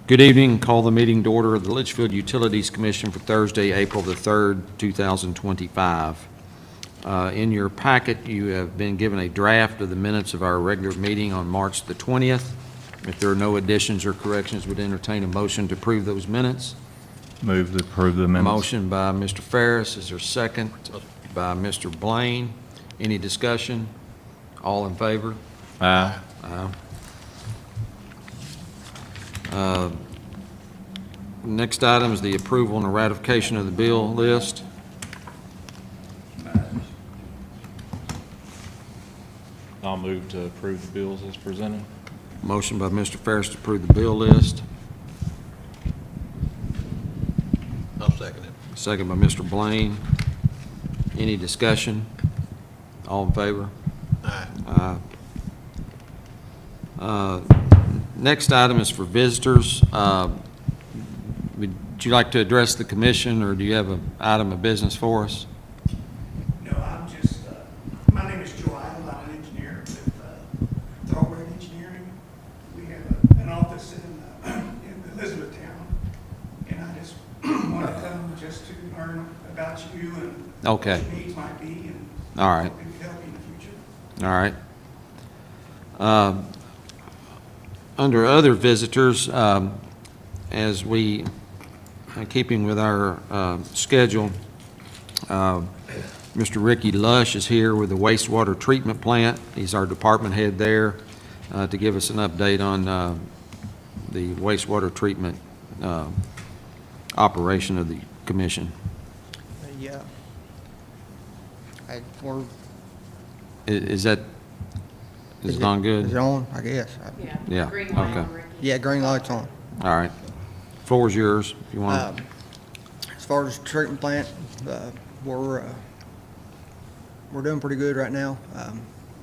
Good evening. Call the meeting to order of the Leitchfield Utilities Commission for Thursday, April the 3rd, 2025. In your packet, you have been given a draft of the minutes of our regular meeting on March the 20th. If there are no additions or corrections, would entertain a motion to approve those minutes. Move to approve the minutes. Motion by Mr. Ferris. Is there a second? By Mr. Blaine. Any discussion? All in favor? Aye. Aye. Next item is the approval and the ratification of the bill list. I'll move to approve the bills as presented. Motion by Mr. Ferris to approve the bill list. I'll second it. Second by Mr. Blaine. Any discussion? All in favor? Aye. Aye. Next item is for visitors. Would you like to address the commission, or do you have an item of business for us? No, I'm just, my name is Joe Idle. I'm an engineer with Thoroughbred Engineering. We have an office in Elizabethtown, and I just want to come just to learn about you and Okay. what your needs might be, and All right. maybe help you in the future. All right. Under other visitors, as we, keeping with our schedule, Mr. Ricky Lush is here with the wastewater treatment plant. He's our department head there to give us an update on the wastewater treatment operation of the commission. Yeah. Is it on good? Is it on? I guess. Yeah, Green light okay. on, Ricky. Yeah, green light's on. All right. Floor is yours if you want. As far as the treatment plant, we're doing pretty good right now.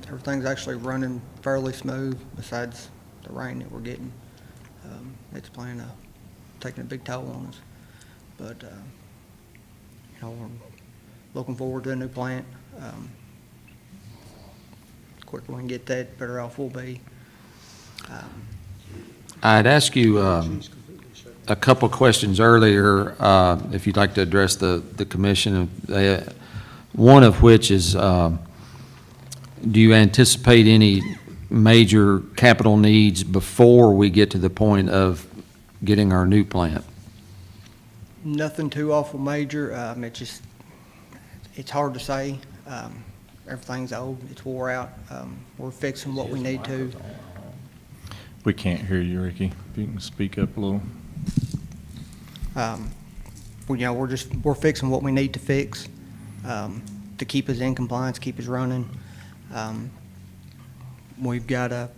Everything's actually running fairly smooth besides the rain that we're getting. It's playing taking a big toll on us. But, we're looking forward to a new plant. The quicker we can get that, better off we'll be. I'd ask you a couple questions earlier, if you'd like to address the commission. One of which is, do you anticipate any major capital needs before we get to the point of getting our new plant? Nothing too awful major. It's hard to say. Everything's old. It's wore out. We're fixing what we need to. We can't hear you, Ricky. If you can speak up a little. We're fixing what we need to fix to keep us in compliance, keep us running. We've got a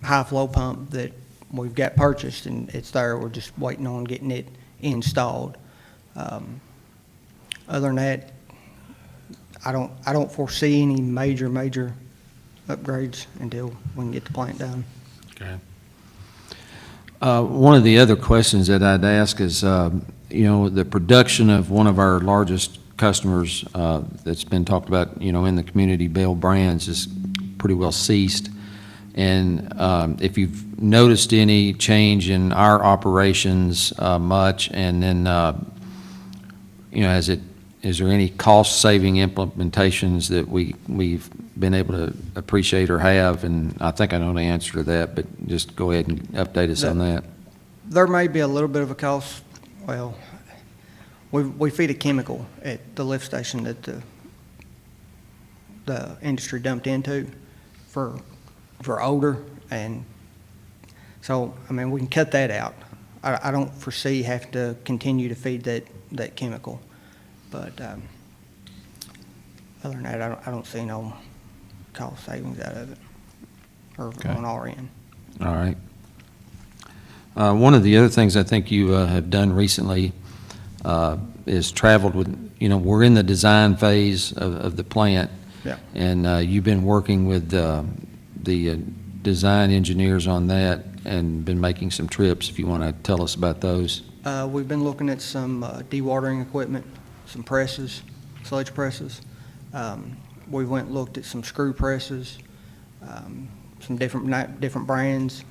high flow pump that we've got purchased, and it's there. We're just waiting on getting it installed. Other than that, I don't foresee any major upgrades until we can get the plant done. Okay. One of the other questions that I'd ask is, the production of one of our largest customers that's been talked about, in the community, Bell Brands, is pretty well ceased. And if you've noticed any change in our operations much, and then, is there any cost-saving implementations that we've been able to appreciate or have? And I think I know the answer to that, but just go ahead and update us on that. There may be a little bit of a cost. Well, we feed a chemical at the lift station that the industry dumped into for odor, and so we can cut that out. I don't foresee having to continue to feed that chemical, but other than that, I don't see no cost savings out of it, or Okay. on our end. All right. One of the other things I think you have done recently is traveled with, we're in the design phase of the plant. Yeah. And you've been working with the design engineers on that and been making some trips, if you want to tell us about those. We've been looking at some dewatering equipment, some presses, sludge presses. We went and looked at some screw presses, some different brands.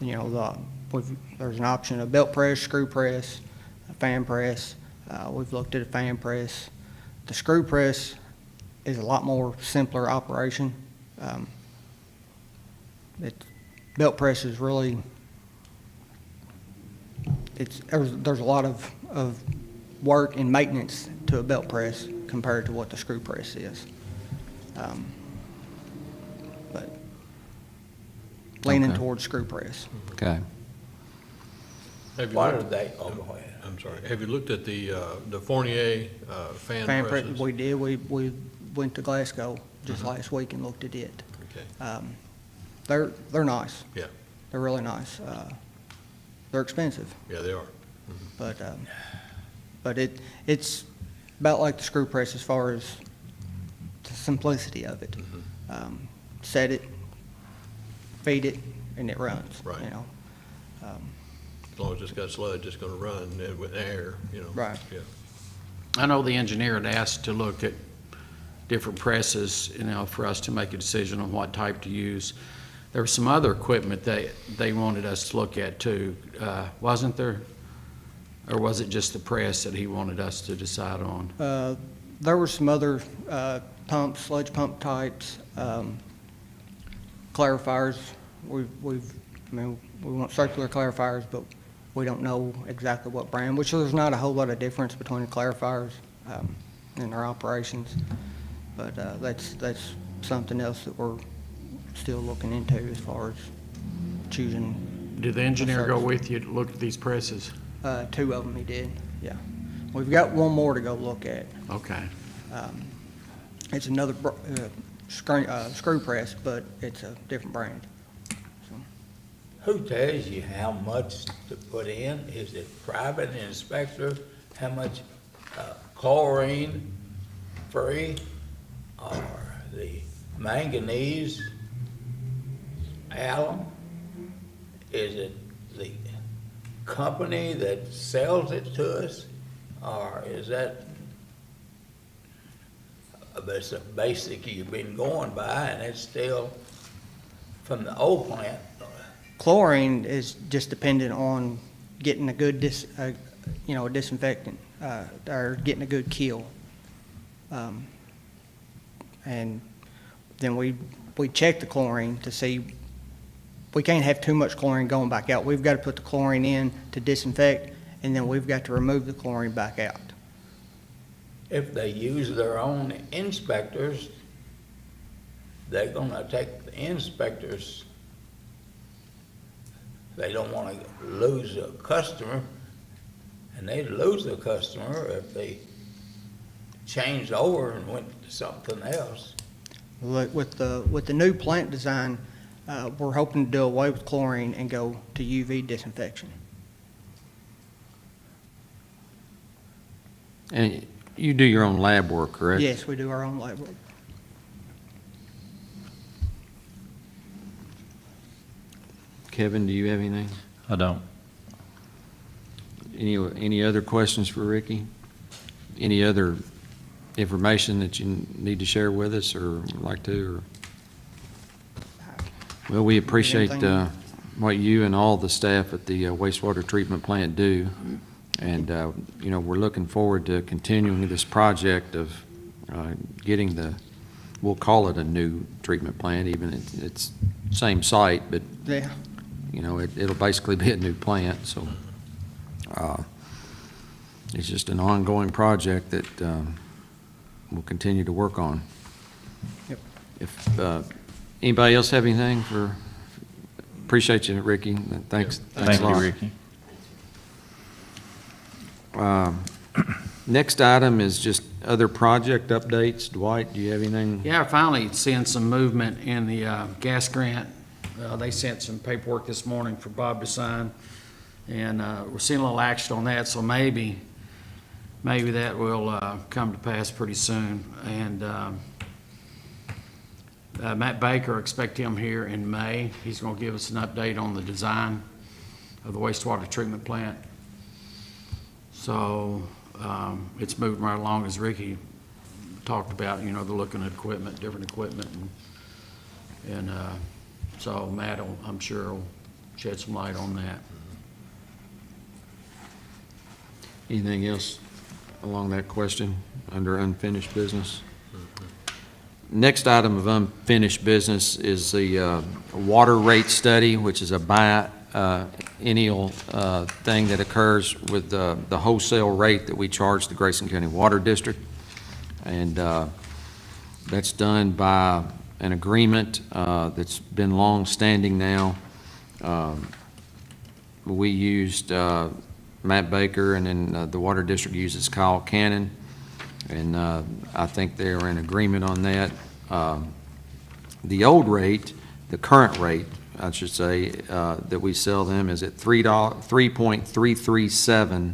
We there's an option of belt press, screw press, a fan press. We've looked at a fan press. The screw press is a lot more simpler operation. Belt press is really, there's a lot of work and maintenance to a belt press compared to what the screw press is. But leaning Okay. towards screw press. Okay. Have you What are looked, they, oh, go ahead. I'm sorry, have you looked at the Fournier fan Fan press, presses? we did, we went to Glasgow just last week and looked at it. Okay, They're nice. yeah, They're really nice. They're expensive, yeah, they are. but it's about like the screw press as far as the simplicity of it. Set it, feed it, and it runs. Right. You know. As long as it's got sludge, it's gonna run with air, you know. Right. Yeah. I know the engineer had asked to look at different presses, you know, for us to make a decision on what type to use. There was some other equipment that they wanted us to look at too, wasn't there? Or was it just the press that he wanted us to decide on? There were some other pumps, sludge pump types, clarifiers. I mean, we want circular clarifiers, but we don't know exactly what brand, which there's not a whole lot of difference between the clarifiers and their operations. But that's something else that we're still looking into as far as choosing. Did the engineer go with you to look at these presses? 2 of them he did, yeah. We've got one more to go look at. Okay. It's another screw press, but it's a different brand. Who tells you how much to put in? Is it private inspector? How much chlorine free? Or the manganese alum? Is it the company that sells it to us? Or is that that's a basic you've been going by and it's still from the old plant? Chlorine is just dependent on getting a good a disinfectant, or getting a good kill. And then we check the chlorine to see, we can't have too much chlorine going back out. We've got to put the chlorine in to disinfect, and then we've got to remove the chlorine back out. If they use their own inspectors, they're gonna take the inspectors. They don't wanna lose a customer, and they'd lose a customer if they changed over and went to something else. Look, with the new plant design, we're hoping to do away with chlorine and go to UV disinfection. And you do your own lab work, correct? Yes, we do our own lab work. Kevin, do you have anything? I don't. Any other questions for Ricky? Any other information that you need to share with us or would like to? Well, we appreciate what you and all the staff at the wastewater treatment plant do. And, we're looking forward to continuing this project of getting we'll call it a new treatment plant, even it's same site, but, Yeah. it'll basically be a new plant, so it's just an ongoing project that we'll continue to work on. Yep. If anybody else have anything appreciate you, Ricky. Thanks a Thank you, lot. Ricky. Next item is just other project updates. Dwight, do you have anything? Yeah, finally seeing some movement in the gas grant. They sent some paperwork this morning for Bob to sign, and we're seeing a little action on that, so maybe that will come to pass pretty soon. And Matt Baker, expect him here in May. He's going to give us an update on the design of the wastewater treatment plant. So it's moving right along, as Ricky talked about. They're looking at equipment, different equipment, and so Matt, I'm sure, will shed some light on that. Anything else along that question under unfinished business? Next item of unfinished business is the water rate study, which is a biennial thing that occurs with the wholesale rate that we charge the Grayson County Water District. And that's done by an agreement that's been long-standing now. We used Matt Baker, and then the Water District uses Kyle Cannon, and I think they are in agreement on that. The old rate, the current rate, I should say, that we sell them is at $3.337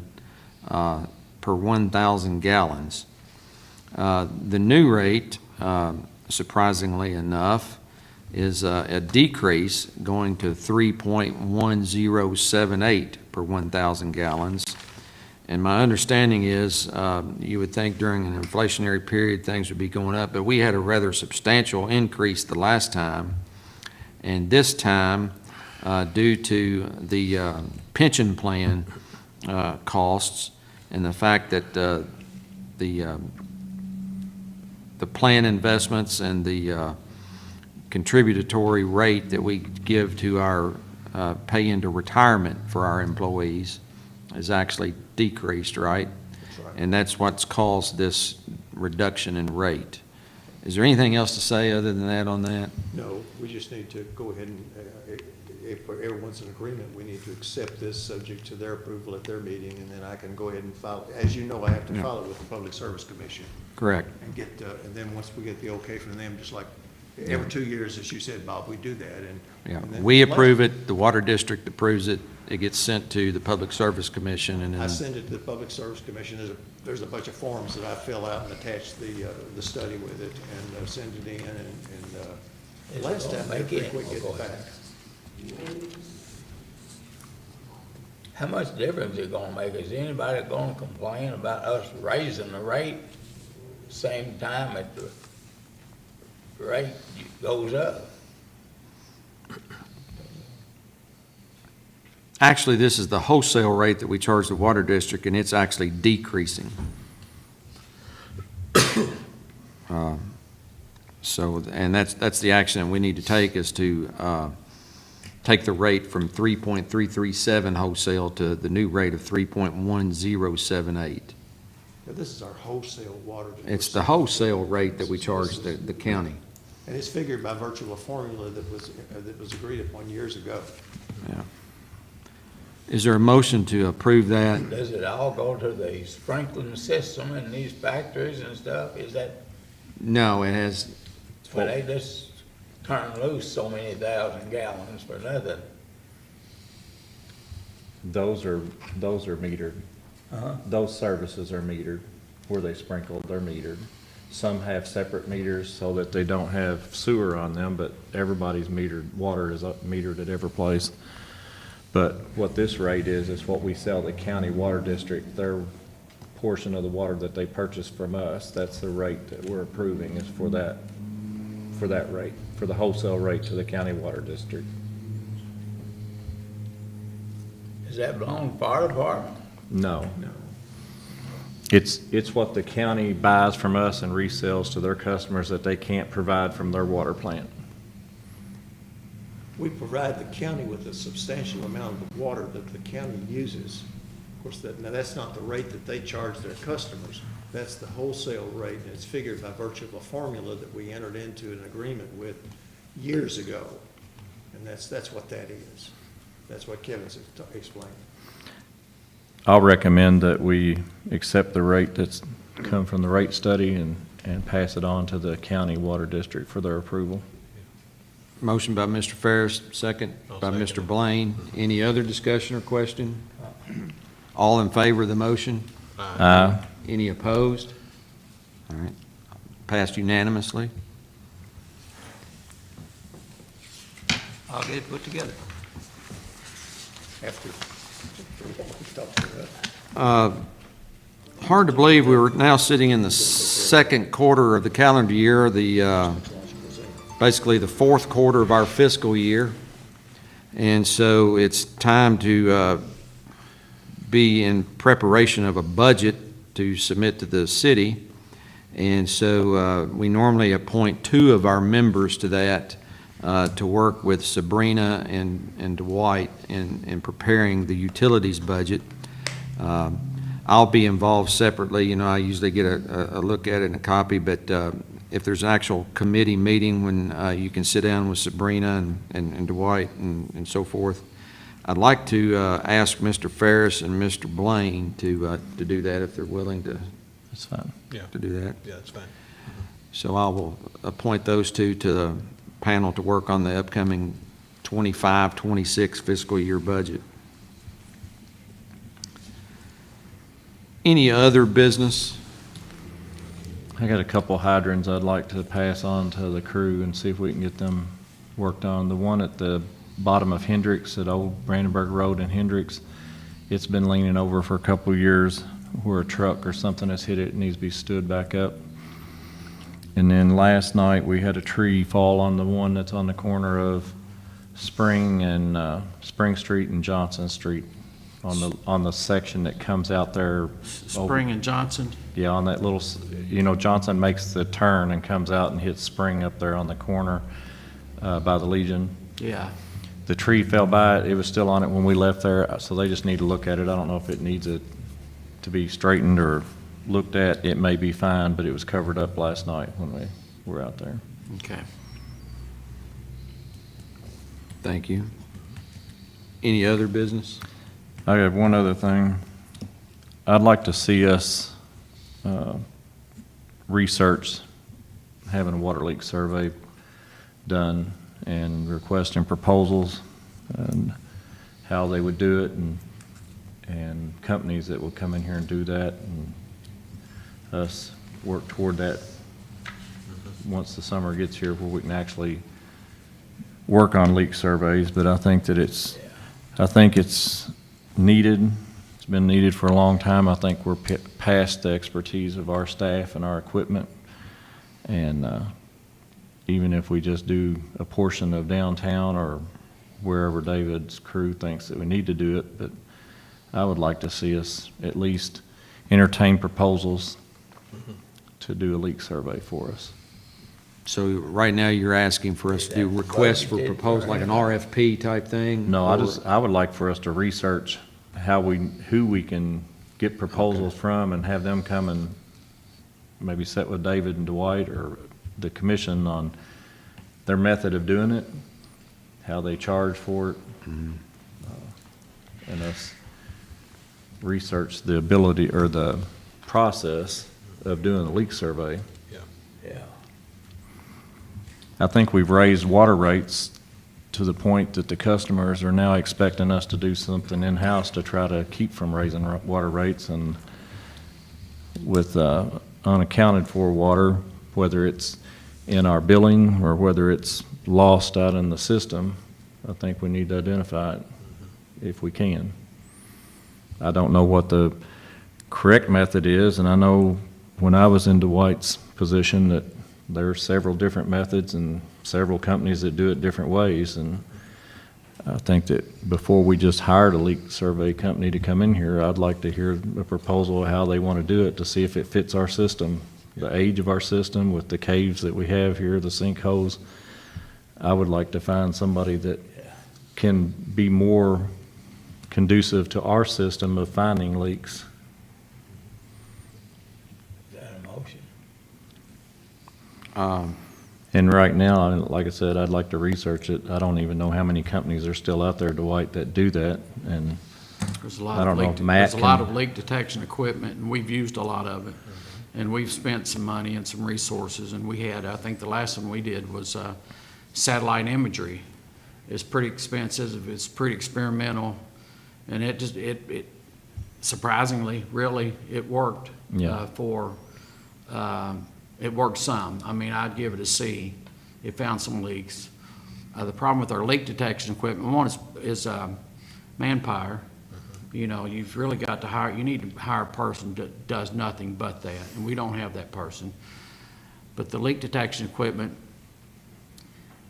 per 1,000 gallons. The new rate, surprisingly enough, is a decrease going to 3.1078 per 1,000 gallons. And my understanding is, you would think during an inflationary period things would be going up, but we had a rather substantial increase the last time. And this time, due to the pension plan costs and the fact that the plan investments and the contributory rate that we give to our pay into retirement for our employees is actually decreased, right? That's right. And that's what's caused this reduction in rate. Is there anything else to say other than that on that? No, we just need to go ahead and, if everyone's in agreement, we need to accept this subject to their approval at their meeting, and then I can go ahead and file, as you know, I have to Yeah. file it with the Public Service Commission. Correct. And get, and then once we get the okay from them, just like every 2 years, as you said, Bob, we do that, and. Yeah, and then we approve it, the Water District approves it, it gets sent to the Public Service Commission, and I then, send it to the Public Service Commission, there's a bunch of forms that I fill out and attach the study with it, and send it in, and Is it last gonna time, they're make pretty it? quick Or getting go back. ahead? How much difference is it gonna make? Is anybody gonna complain about us raising the rate same time that the rate goes up? actually, this is the wholesale rate that we charge the Water District, and it's actually decreasing. So, and that's the action that we need to take, is to take the rate from 3.337 wholesale to the new rate of 3.1078. Now, this is our wholesale water. It's the wholesale rate that we charge the county. And it's figured by virtue of a formula that was agreed upon years ago. Yeah. Is there a motion to approve that? Does it all go to the sprinkling system in these factories and stuff? Is that, No, it has, where they just turn loose so many thousand gallons for nothing? Those are metered. Uh-huh. Those services are metered, where they sprinkle, they're metered. Some have separate meters so that they don't have sewer on them, but everybody's metered, water is metered at every place. But what this rate is what we sell the county water district, their portion of the water that they purchase from us, that's the rate that we're approving, is for that rate, for the wholesale rate to the county water district. Does that belong to fire department? No. It's what the county buys from us and resells to their customers that they can't provide from their water plant. We provide the county with a substantial amount of water that the county uses. Of course, now that's not the rate that they charge their customers. That's the wholesale rate, and it's figured by virtue of a formula that we entered into an agreement with years ago. And that's what that is. That's what Kevin's explaining. I'll recommend that we accept the rate that's come from the rate study and pass it on to the county water district for their approval. motion by Mr. Ferris, second I'll by second Mr. it. Blaine. Any other discussion or question? All in favor of the motion? Aye. Any opposed? All right, passed unanimously. I'll get it put together. After we talked about it. Hard to believe we're now sitting in the second quarter of the calendar year, basically the fourth quarter of our fiscal year. And so it's time to be in preparation of a budget to submit to the city. And so we normally appoint 2 of our members to that to work with Sabrina and Dwight in preparing the utilities budget. I'll be involved separately. You know, I usually get a look at it and a copy, but if there's an actual committee meeting when you can sit down with Sabrina and Dwight and so forth, I'd like to ask Mr. Ferris and Mr. Blaine to do that if they're willing to That's fine. Yeah, do that. yeah, that's fine. So I will appoint those 2 to the panel to work on the upcoming 25-26 fiscal year budget. Any other business? I got a couple hydrants I'd like to pass on to the crew and see if we can get them worked on. The one at the bottom of Hendricks at Old Brandenburg Road in Hendricks, it's been leaning over for a couple of years where a truck or something has hit it. It needs to be stood back up. And then last night, we had a tree fall on the one that's on the corner of Spring and Spring Street and Johnson Street on the section that comes out there. Spring and Johnson? Yeah, on that little, Johnson makes the turn and comes out and hits Spring up there on the corner by the Legion. Yeah. The tree fell by it. It was still on it when we left there, so they just need to look at it. I don't know if it needs it to be straightened or looked at. It may be fine, but it was covered up last night when we were out there. Okay. Thank you. Any other business? I have one other thing. I'd like to see us research having a water leak survey done and requesting proposals and how they would do it and companies that would come in here and do that, and us work toward that once the summer gets here where we can actually work on leak surveys. But I think that it's needed. It's been needed for a long time. I think we're past the expertise of our staff and our equipment. And even if we just do a portion of downtown or wherever David's crew thinks that we need to do it, but I would like to see us at least entertain proposals to do a leak survey for us. So right now, you're asking for us to do requests for proposal, like an RFP type thing? No, or- I would like for us to research who we can get proposals from and have them come and maybe sit with David and Dwight or the commission on their method of doing it, how they charge for it, and us research the ability or the process of doing a leak survey. Yeah. I think we've raised water rates to the point that the customers are now expecting us to do something in-house to try to keep from raising water rates. And with unaccounted for water, whether it's in our billing or whether it's lost out in the system, I think we need to identify it if we can. I don't know what the correct method is, and I know when I was in Dwight's position that there are several different methods and several companies that do it different ways. And I think that before we just hired a leak survey company to come in here, I'd like to hear a proposal of how they want to do it to see if it fits our system, the age of our system with the caves that we have here, the sinkholes. I would like to find somebody that can be more conducive to our system of finding leaks. Is that a motion? And right now, like I said, I'd like to research it. I don't even know how many companies are still out there, Dwight, that do that. And There's a lot I of don't know leak, if Matt there's a lot can- of leak detection equipment, and we've used a lot of it. And we've spent some money and some resources, and we had, I think the last one we did was satellite imagery. It's pretty expensive, it's pretty experimental, and it surprisingly, really, it worked. Yeah. It worked some. I mean, I'd give it a C. It found some leaks. The problem with our leak detection equipment, one is manpower. You know, you've really got to you need to hire a person that does nothing but that, and we don't have that person. But the leak detection equipment,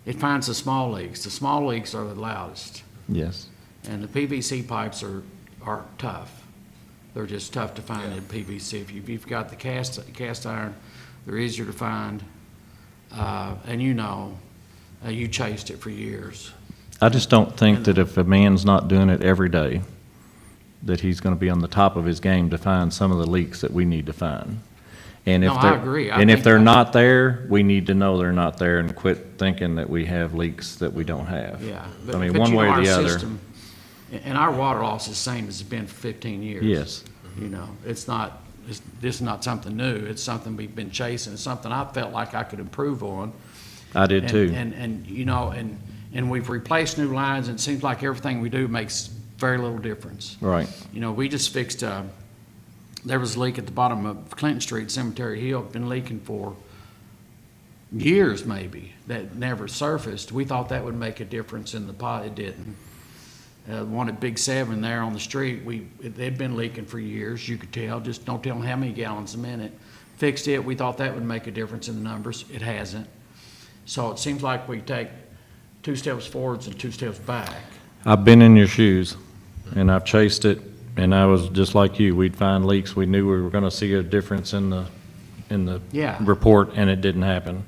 it finds the small leaks. The small leaks are the loudest, yes, and the PVC pipes are tough. They're just tough to find in PVC. If you've got the cast iron, they're easier to find. And you chased it for years. I just don't think that if a man's not doing it every day, that he's gonna be on the top of his game to find some of the leaks that we need to find. And if No, I they're, agree. I and if think they're that- not there, we need to know they're not there and quit thinking that we have leaks that we don't have. Yeah. I mean, one way or our the other. system- And our water loss is the same as it's been for 15 years. Yes. This is not something new. It's something we've been chasing. It's something I felt like I could improve on. I did too. And we've replaced new lines, and it seems like everything we do makes very little difference. Right. We just fixed, there was a leak at the bottom of Clinton Street, Cemetery Hill, been leaking for years maybe, that never surfaced. We thought that would make a difference in the pot, it didn't. One at Big Seven there on the street, they'd been leaking for years, you could tell, just don't tell them how many gallons a minute. Fixed it, we thought that would make a difference in the numbers, it hasn't. So it seems like we take 2 steps forwards and 2 steps back. I've been in your shoes, and I've chased it, and I was just like you. We'd find leaks. We knew we were going to see a difference in the Yeah. report, and it didn't happen.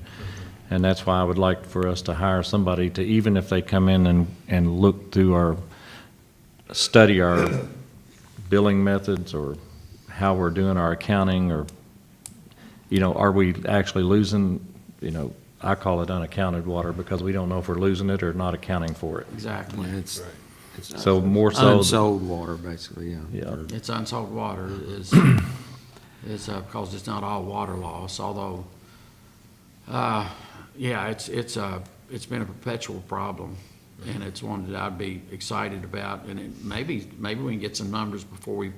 And that's why I would like for us to hire somebody to, even if they come in and look through study our billing methods or how we're doing our accounting, or, are we actually losing, I call it unaccounted water because we don't know if we're losing it or not accounting for it. Exactly. It's So more so. unsold water, basically, yeah. Yeah. It's unsold water is because it's not all water loss, although, it's been a perpetual problem, and it's one that I'd be excited about, and maybe we can get some numbers before we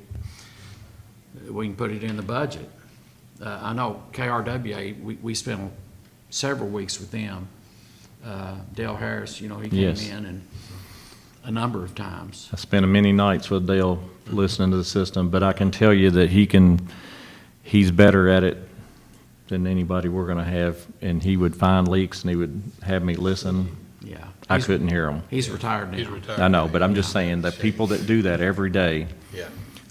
can put it in the budget. I know KRWA, we spent several weeks with them. Dale Harris, he came Yes. in and a number of times. I spent many nights with Dale listening to the system, but I can tell you that he's better at it than anybody we're gonna have, and he would find leaks and he would have me listen. Yeah. I couldn't hear him. He's retired now. He's retired. I know, but I'm just saying that people that do that every day Yeah.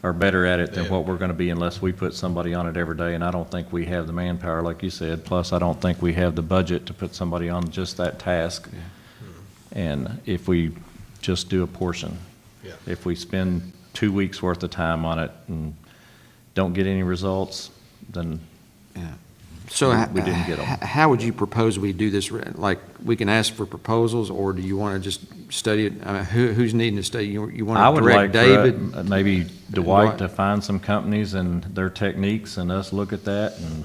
are better at it than Yeah. what we're gonna be unless we put somebody on it every day, and I don't think we have the manpower, like you said, plus I don't think we have the budget to put somebody on just that task. And if we just do a portion. Yeah. If we spend 2 weeks' worth of time on it and don't get any results, then So we didn't get 'em. how would you propose we do this? Like, we can ask for proposals, or do you want to just study it? I mean, who's needing to study? You I want to would direct like David? for maybe Dwight to find some companies and their techniques and us look at that and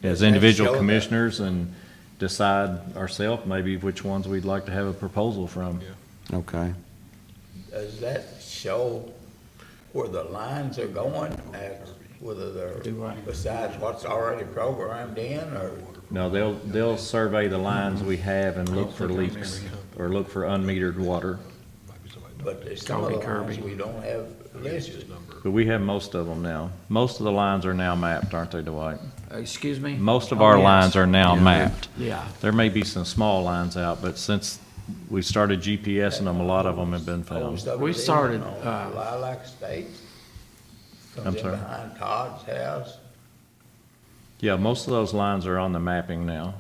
as individual show that. commissioners and decide ourselves maybe which ones we'd like to have a proposal from. Yeah. Okay. Does that show where the lines are going, whether they're besides what's already programmed in, or? No, they'll survey the lines we have and look for leaks or look for unmetered water. But there's some of the Kirby. lines we don't have listed. But we have most of them now. Most of the lines are now mapped, aren't they, Dwight? Excuse me? Most of Oh, our yes. lines are now mapped. Yeah. There may be some small lines out, but since we started GPSing them, a lot of them have been found. Most of We it is started, on Lilac Estates. I'm Comes in sorry? behind Todd's house. Yeah, most of those lines are on the mapping now.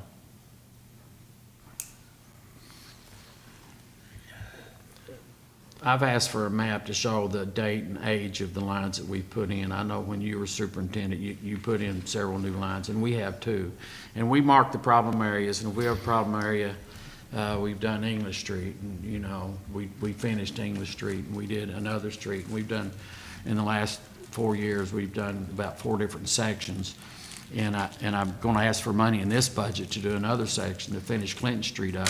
I've asked for a map to show the date and age of the lines that we put in. I know when you were superintendent, you put in several new lines, and we have too. And we mark the problem areas, and if we have a problem area, we've done English Street, and, we finished English Street, and we did another street. And we've done, in the last 4 years, we've done about 4 different sections. And I'm gonna ask for money in this budget to do another section to finish Clinton Street up.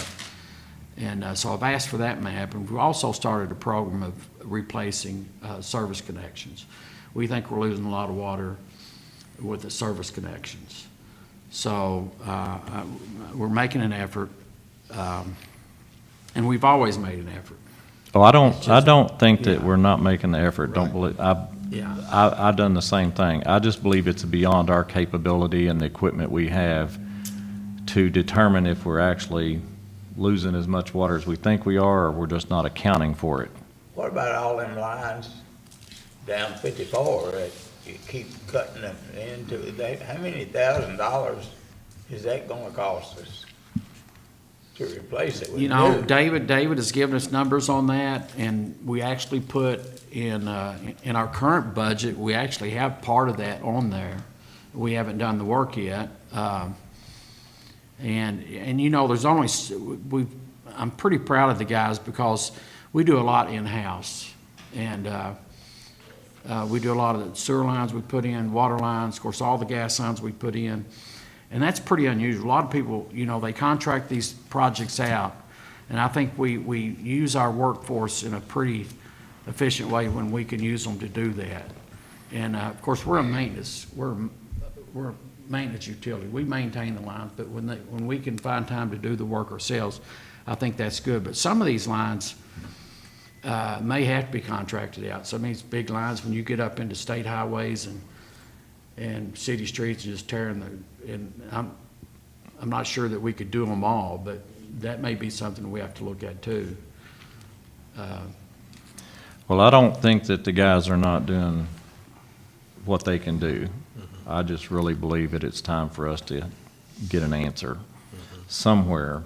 And so I've asked for that map, and we've also started a program of replacing service connections. We think we're losing a lot of water with the service connections. So we're making an effort, and we've always made an effort. Oh, I don't think that yeah. we're not making the effort. Don't believe, Yeah. I've done the same thing. I just believe it's beyond our capability and the equipment we have to determine if we're actually losing as much water as we think we are, or we're just not accounting for it. What about all them lines down 54 that you keep cutting them into? How many $1,000s is that gonna cost us to replace it with You know, new? David has given us numbers on that, and we actually put in our current budget, we actually have part of that on there. We haven't done the work yet. And you know, there's only, I'm pretty proud of the guys because we do a lot in-house. And we do a lot of the sewer lines we put in, water lines, of course, all the gas lines we put in. And that's pretty unusual. A lot of people, you know, they contract these projects out. And I think we use our workforce in a pretty efficient way when we can use them to do that. And of course, we're a maintenance utility. We maintain the lines, but when we can find time to do the work ourselves, I think that's good. But some of these lines may have to be contracted out. Some of these big lines, when you get up into state highways and city streets, just tearing and I'm not sure that we could do them all, but that may be something we have to look at too. Well, I don't think that the guys are not doing what they can do. I just really believe that it's time for us to get an answer. Somewhere,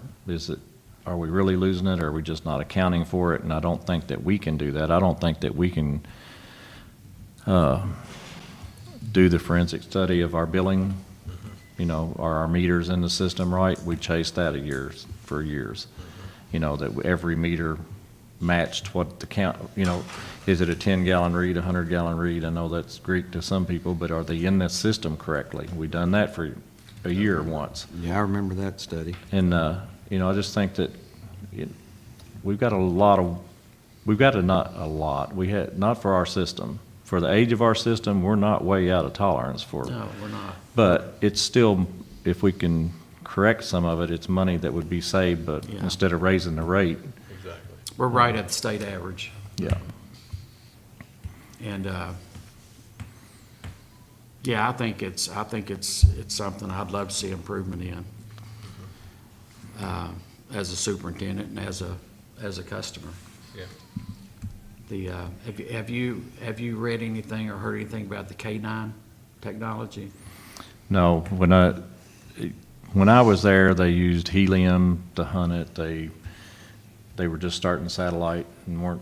are we really losing it, or are we just not accounting for it? And I don't think that we can do that. I don't think that we can do the forensic study of our billing. You know, are our meters in the system right? We chased that for years. You know, that every meter matched what the count, you know, is it a 10-gallon read, a 100-gallon read? I know that's Greek to some people, but are they in the system correctly? We done that for a year once. Yeah, I remember that study. And, you know, I just think that we've got not for our system. For the age of our system, we're not way out of tolerance for it. No, we're not. But it's still, if we can correct some of it, it's money that would be saved, but Yeah. instead of raising the rate, Exactly. We're right at the state average. yeah. And, yeah, I think it's something I'd love to see improvement in, as a superintendent and as a customer. Yeah. Have you read anything or heard anything about the K9 technology? No, when I was there, they used helium to hunt it. They were just starting satellite and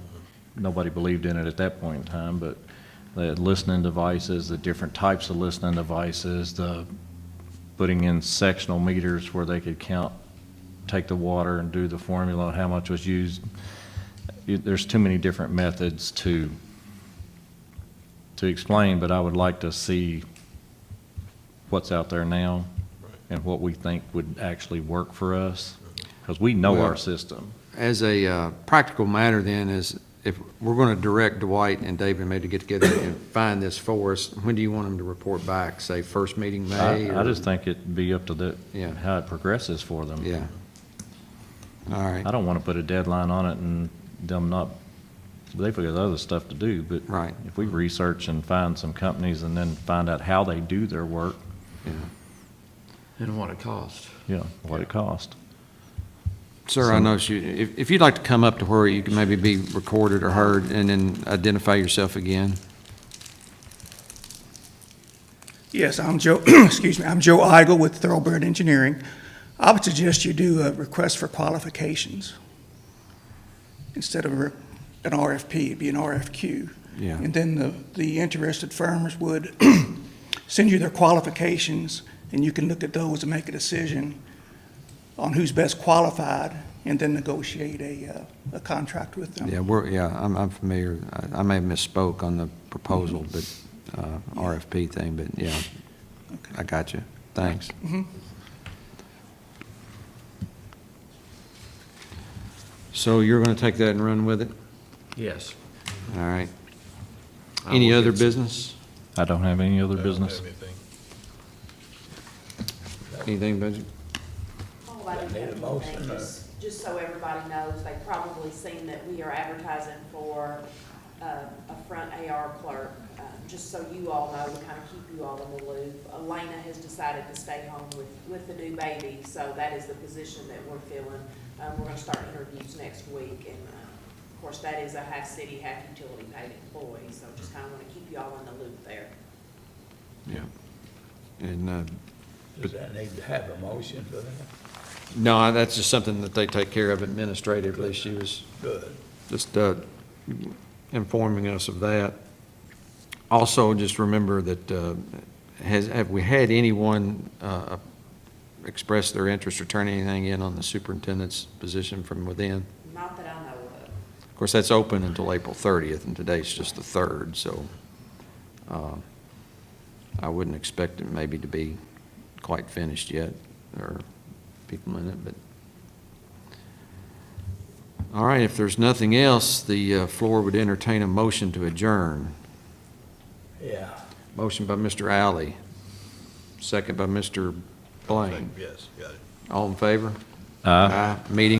nobody believed in it at that point in time, but they had listening devices, the different types of listening devices, the putting in sectional meters where they could take the water and do the formula, how much was used. There's too many different methods to explain, but I would like to see what's out there now and what we think would actually work for us, because we know our system. As a practical matter then, is if we're going to direct Dwight and David maybe to get together and find this for us, when do you want them to report back? Say first meeting May? I or- just think it'd be up to Yeah. how it progresses for them. Yeah. All right. I don't want to put a deadline on it and them not, they've got other stuff to do, but Right. if we research and find some companies and then find out how they do their work, Yeah. And what it costs? what it costs. Sir, I noticed you, if you'd like to come up to where you can maybe be recorded or heard and then identify yourself again. Yes, I'm Joe, excuse me, I'm Joe Eigel with Thoroughbred Engineering. I would suggest you do a request for qualifications. Instead of an RFP, it'd be an RFQ. Yeah. And then the interested firms would send you their qualifications, and you can look at those and make a decision on who's best qualified, and then negotiate a contract with them. Yeah, I'm familiar. I may have misspoke on the proposal, but, RFP thing, but yeah, I got you. Thanks. So you're going to take that and run with it? Yes. All right. I Any will other get some- business? I don't have any other I don't business. have anything. Anything, Budget? Oh, I Need a didn't have motion, anything, or- just so everybody knows, they've probably seen that we are advertising for a front AR clerk. Just so you all know, to kind of keep you all in the loop. Elena has decided to stay home with the new baby, so that is the position that we're filling. We're gonna start interviews next week, and of course, that is a half city, half utility paid employee, so just kind of want to keep you all in the loop there. Yeah. And, Does that need to have a motion for that? no, that's just something that they take care of administratively. She was Good. just informing us of that. Also, just remember that, have we had anyone express their interest or turn anything in on the superintendent's position from within? Not that I know of. Of course, that's open until April 30th, and today's just the 3rd, so I wouldn't expect it maybe to be quite finished yet, or people in it, but. All right, if there's nothing else, the floor would entertain a motion to adjourn. Yeah. Motion by Mr. Alley, second by Mr. Blaine. Yes, got it. All in favor? Aye. Meeting